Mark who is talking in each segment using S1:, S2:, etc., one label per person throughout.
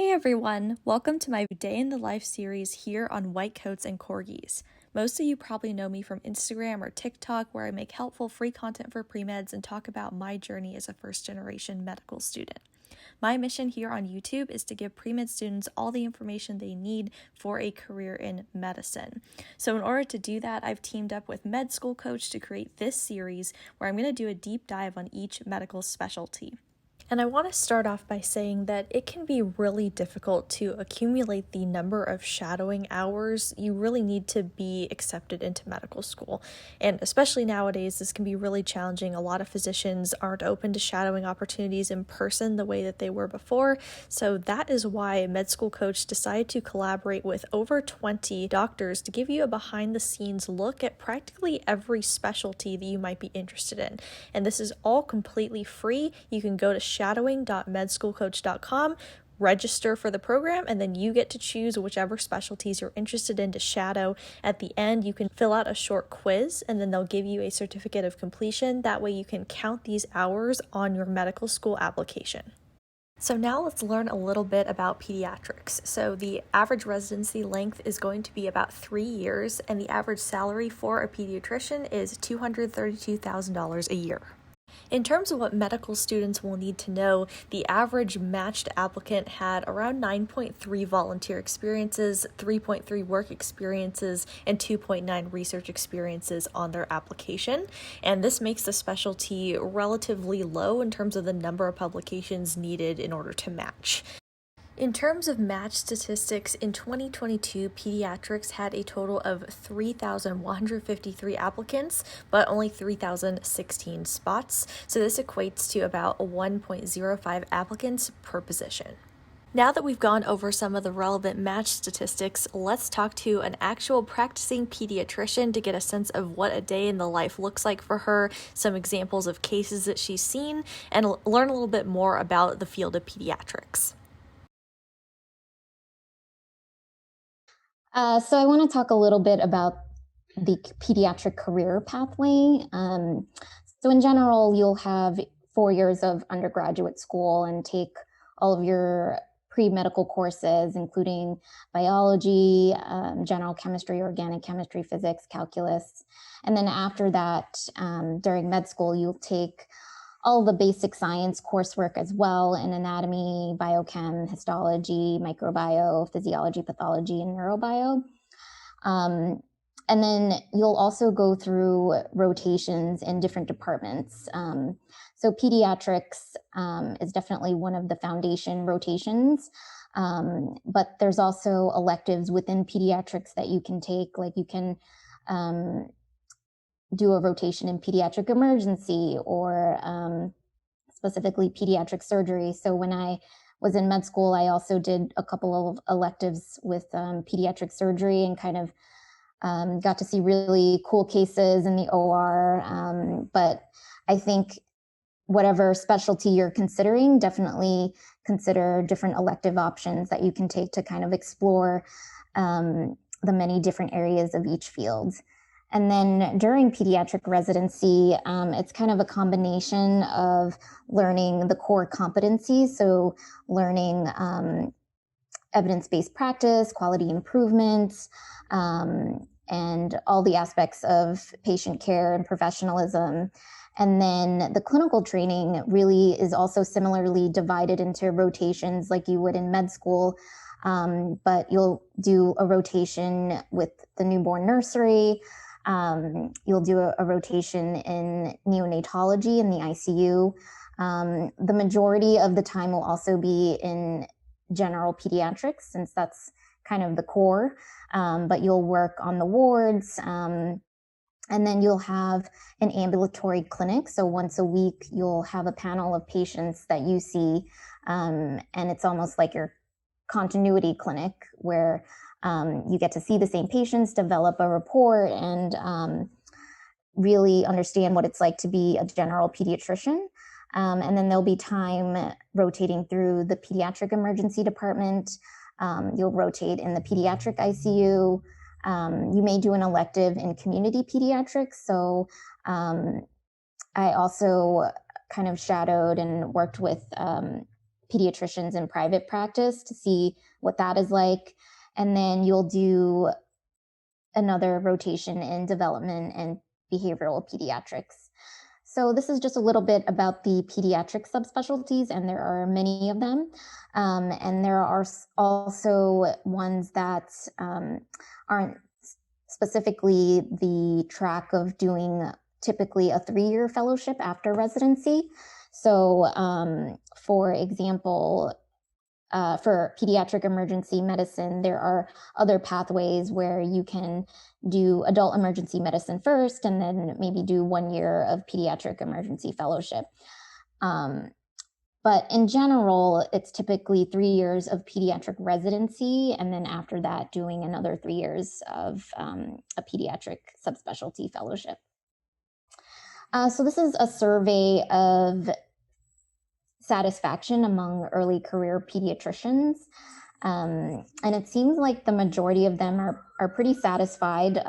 S1: Hey everyone, welcome to my Day in the Life series here on White Coats and Corgis. Most of you probably know me from Instagram or TikTok, where I make helpful free content for pre-meds and talk about my journey as a first-generation medical student. My mission here on YouTube is to give pre-med students all the information they need for a career in medicine. So in order to do that, I've teamed up with MedSchoolCoach to create this series where I'm going to do a deep dive on each medical specialty. And I want to start off by saying that it can be really difficult to accumulate the number of shadowing hours you really need to be accepted into medical school. And especially nowadays, this can be really challenging. A lot of physicians aren't open to shadowing opportunities in person the way that they were before. So that is why MedSchoolCoach decided to collaborate with over 20 doctors to give you a behind-the-scenes look at practically every specialty that you might be interested in. And this is all completely free. You can go to shadowing.medschoolcoach.com, register for the program, and then you get to choose whichever specialties you're interested in to shadow. At the end, you can fill out a short quiz, and then they'll give you a certificate of completion. That way you can count these hours on your medical school application. So now let's learn a little bit about pediatrics. So the average residency length is going to be about 3 years, and the average salary for a pediatrician is $232,000 a year. In terms of what medical students will need to know, the average matched applicant had around 9.3 volunteer experiences, 3.3 work experiences, and 2.9 research experiences on their application. And this makes the specialty relatively low in terms of the number of publications needed in order to match. In terms of match statistics, in 2022, Pediatrics had a total of 3,153 applicants, but only 3,016 spots. So this equates to about 1.05 applicants per position. Now that we've gone over some of the relevant match statistics, let's talk to an actual practicing pediatrician to get a sense of what a day in the life looks like for her, some examples of cases that she's seen, and learn a little bit more about the field of pediatrics.
S2: So I want to talk a little bit about the pediatric career pathway. So in general, you'll have 4 years of undergraduate school and take all of your pre-medical courses, including biology, general chemistry, organic chemistry, physics, calculus. And then after that, during med school, you'll take all the basic science coursework as well in anatomy, biochem, histology, microbio, physiology, pathology, and neurobio. And then you'll also go through rotations in different departments. So pediatrics is definitely one of the foundation rotations, but there's also electives within pediatrics that you can take, like you can do a rotation in pediatric emergency or specifically pediatric surgery. So when I was in med school, I also did a couple of electives with pediatric surgery and kind of got to see really cool cases in the OR. But I think whatever specialty you're considering, definitely consider different elective options that you can take to kind of explore the many different areas of each field. And then during pediatric residency, it's kind of a combination of learning the core competencies, so learning evidence-based practice, quality improvements, and all the aspects of patient care and professionalism. And then the clinical training really is also similarly divided into rotations like you would in med school, but you'll do a rotation with the newborn nursery. You'll do a rotation in neonatology in the ICU. The majority of the time will also be in general pediatrics, since that's kind of the core, but you'll work on the wards, and then you'll have an ambulatory clinic. So once a week, you'll have a panel of patients that you see, and it's almost like your continuity clinic where you get to see the same patients, develop a rapport, and really understand what it's like to be a general pediatrician. And then there'll be time rotating through the pediatric emergency department. You'll rotate in the pediatric ICU. You may do an elective in community pediatrics. So I also kind of shadowed and worked with pediatricians in private practice to see what that is like. And then you'll do another rotation in development and behavioral pediatrics. So this is just a little bit about the pediatric subspecialties, and there are many of them. And there are also ones that aren't specifically the track of doing typically a 3-year fellowship after residency. So for example, for pediatric emergency medicine, there are other pathways where you can do adult emergency medicine first and then maybe do 1 year of pediatric emergency fellowship. But in general, it's typically 3 years of pediatric residency, and then after that, doing another 3 years of a pediatric subspecialty fellowship. So this is a survey of satisfaction among early career pediatricians. And it seems like the majority of them are pretty satisfied.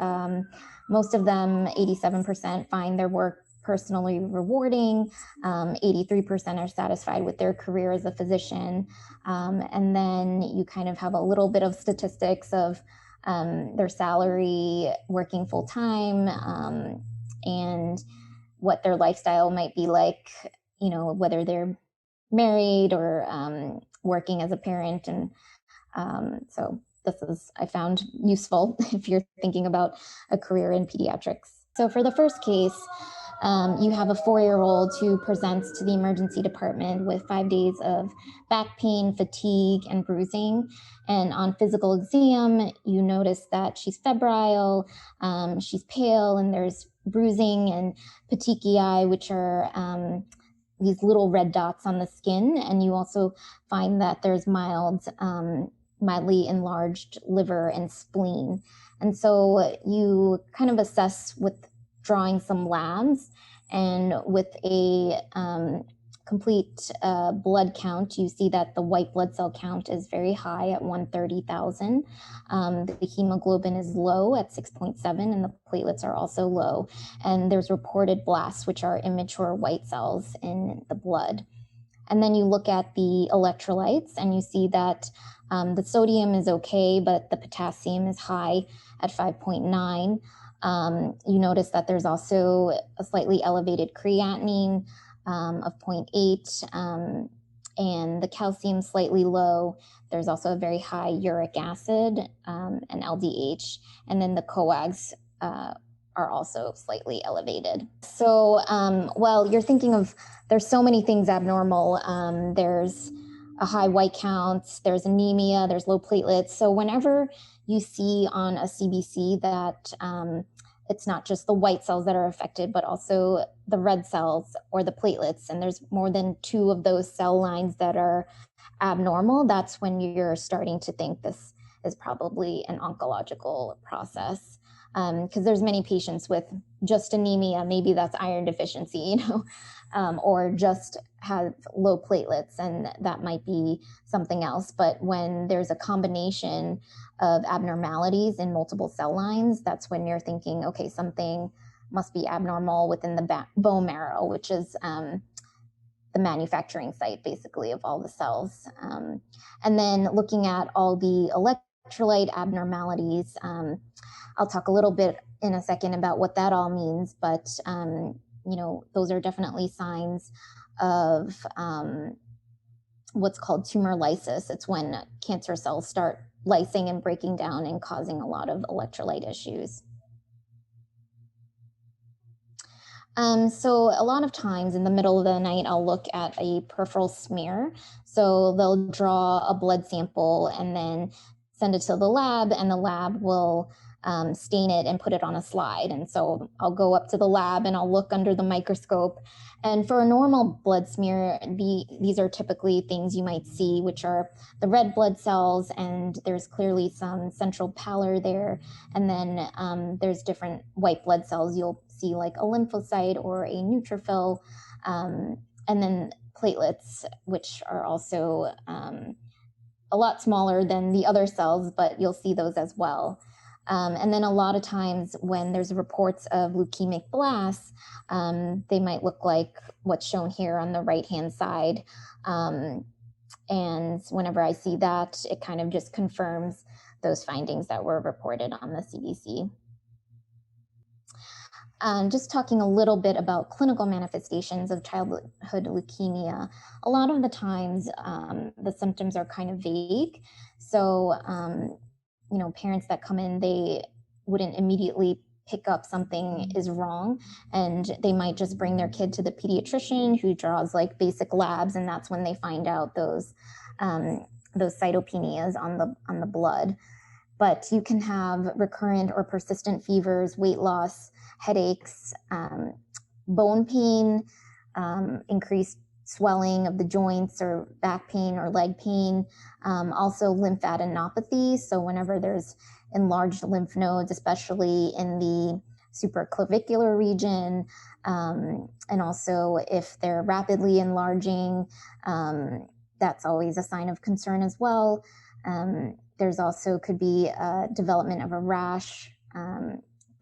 S2: Most of them, 87%, find their work personally rewarding. 83% are satisfied with their career as a physician. And then you kind of have a little bit of statistics of their salary, working full time, and what their lifestyle might be like, whether they're married or working as a parent. And so this is, I found useful if you're thinking about a career in pediatrics. So for the first case, you have a 4-year-old who presents to the emergency department with 5 days of back pain, fatigue, and bruising. And on physical exam, you notice that she's febrile, she's pale, and there's bruising and petechiae, which are these little red dots on the skin. And you also find that there's mildly enlarged liver and spleen. And so you kind of assess with drawing some labs, and with a complete blood count, you see that the white blood cell count is very high at 130,000. The hemoglobin is low at 6.7, and the platelets are also low. And there's reported blasts, which are immature white cells in the blood. And then you look at the electrolytes, and you see that the sodium is okay, but the potassium is high at 5.9. You notice that there's also a slightly elevated creatinine of 0.8, and the calcium slightly low. There's also a very high uric acid and LDH, and then the coags are also slightly elevated. So, well, you're thinking of, there's so many things abnormal. There's a high white count, there's anemia, there's low platelets. So whenever you see on a CBC that it's not just the white cells that are affected, but also the red cells or the platelets, and there's more than 2 of those cell lines that are abnormal, that's when you're starting to think this is probably an oncological process. Because there's many patients with just anemia, maybe that's iron deficiency, or just have low platelets, and that might be something else. But when there's a combination of abnormalities in multiple cell lines, that's when you're thinking, okay, something must be abnormal within the bone marrow, which is the manufacturing site, basically, of all the cells. And then looking at all the electrolyte abnormalities, I'll talk a little bit in a second about what that all means, but those are definitely signs of what's called tumor lysis. It's when cancer cells start lysing and breaking down and causing a lot of electrolyte issues. So a lot of times in the middle of the night, I'll look at a peripheral smear. So they'll draw a blood sample and then send it to the lab, and the lab will stain it and put it on a slide. And so I'll go up to the lab and I'll look under the microscope. And for a normal blood smear, these are typically things you might see, which are the red blood cells, and there's clearly some central pallor there. And then there's different white blood cells. You'll see like a lymphocyte or a neutrophil, and then platelets, which are also a lot smaller than the other cells, but you'll see those as well. And then a lot of times when there's reports of leukemic blasts, they might look like what's shown here on the right-hand side. And whenever I see that, it kind of just confirms those findings that were reported on the CDC. Just talking a little bit about clinical manifestations of childhood leukemia. A lot of the times, the symptoms are kind of vague. So, parents that come in, they wouldn't immediately pick up something is wrong, and they might just bring their kid to the pediatrician who draws like basic labs, and that's when they find out those cytopenias on the blood. But you can have recurrent or persistent fevers, weight loss, headaches, bone pain, increased swelling of the joints or back pain or leg pain, also lymphadenopathy. So whenever there's enlarged lymph nodes, especially in the supraclavicular region, and also if they're rapidly enlarging, that's always a sign of concern as well. There's also could be a development of a rash,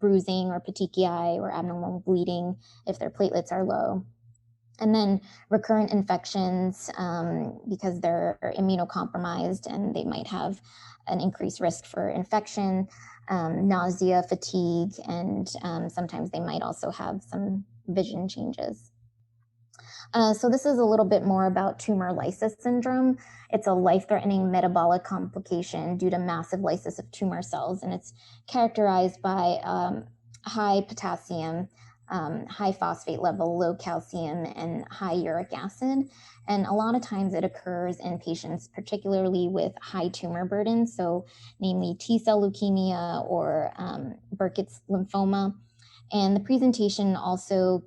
S2: bruising or petechiae or abnormal bleeding if their platelets are low. And then recurrent infections, because they're immunocompromised and they might have an increased risk for infection, nausea, fatigue, and sometimes they might also have some vision changes. So this is a little bit more about tumor lysis syndrome. It's a life-threatening metabolic complication due to massive lysis of tumor cells, and it's characterized by high potassium, high phosphate level, low calcium, and high uric acid. And a lot of times it occurs in patients, particularly with high tumor burden, so namely T-cell leukemia or Burkitt's lymphoma. And the presentation also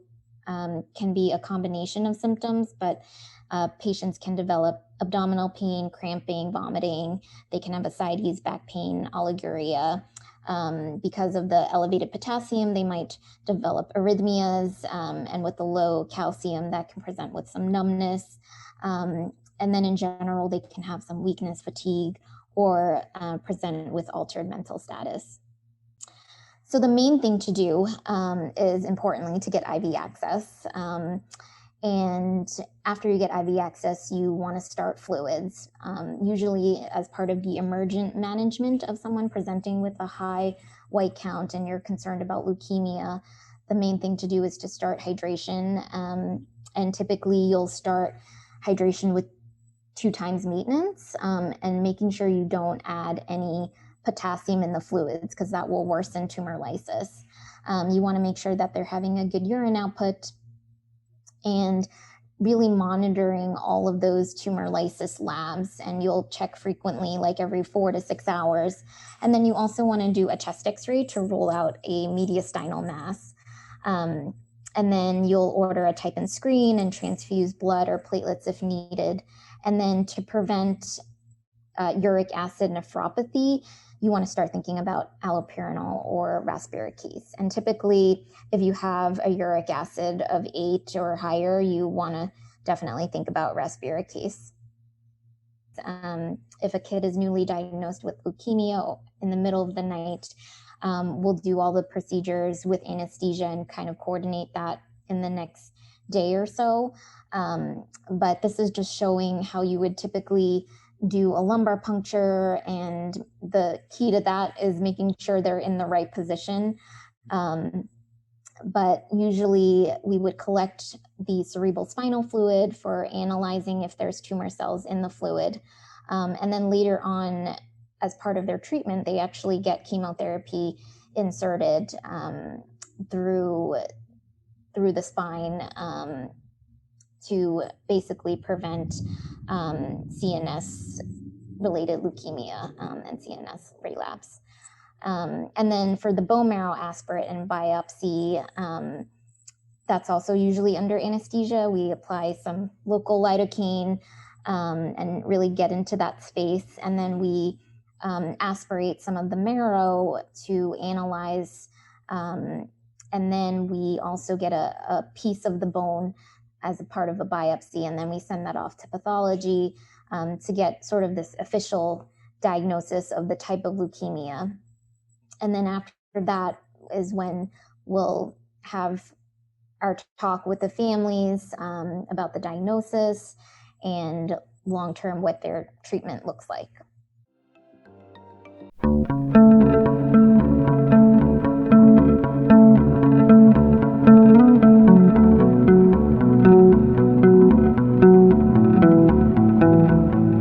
S2: can be a combination of symptoms, but patients can develop abdominal pain, cramping, vomiting. They can have ascites, back pain, oliguria. Because of the elevated potassium, they might develop arrhythmias, and with the low calcium, that can present with some numbness. And then in general, they can have some weakness, fatigue, or present with altered mental status. So the main thing to do is, importantly, to get IV access. And after you get IV access, you want to start fluids, usually as part of the emergent management of someone presenting with a high white count and you're concerned about leukemia. The main thing to do is to start hydration. And typically you'll start hydration with 2 times maintenance, and making sure you don't add any potassium in the fluids because that will worsen tumor lysis. You want to make sure that they're having a good urine output and really monitoring all of those tumor lysis labs, and you'll check frequently, like every 4 to 6 hours. And then you also want to do a chest x-ray to rule out a mediastinal mass. And then you'll order a type and screen and transfuse blood or platelets if needed. And then to prevent uric acid nephropathy, you want to start thinking about allopurinol or rasburicase. And typically, if you have a uric acid of 8 or higher, you want to definitely think about rasburicase. If a kid is newly diagnosed with leukemia in the middle of the night, we'll do all the procedures with anesthesia and kind of coordinate that in the next day or so. But this is just showing how you would typically do a lumbar puncture, and the key to that is making sure they're in the right position. But usually we would collect the cerebral spinal fluid for analyzing if there's tumor cells in the fluid. And then later on, as part of their treatment, they actually get chemotherapy inserted through the spine to basically prevent CNS-related leukemia and CNS relapse. And then for the bone marrow aspirate and biopsy, that's also usually under anesthesia. We apply some local lidocaine and really get into that space. And then we aspirate some of the marrow to analyze. And then we also get a piece of the bone as a part of a biopsy, and then we send that off to pathology to get sort of this official diagnosis of the type of leukemia. And then after that is when we'll have our talk with the families about the diagnosis and long term what their treatment looks like.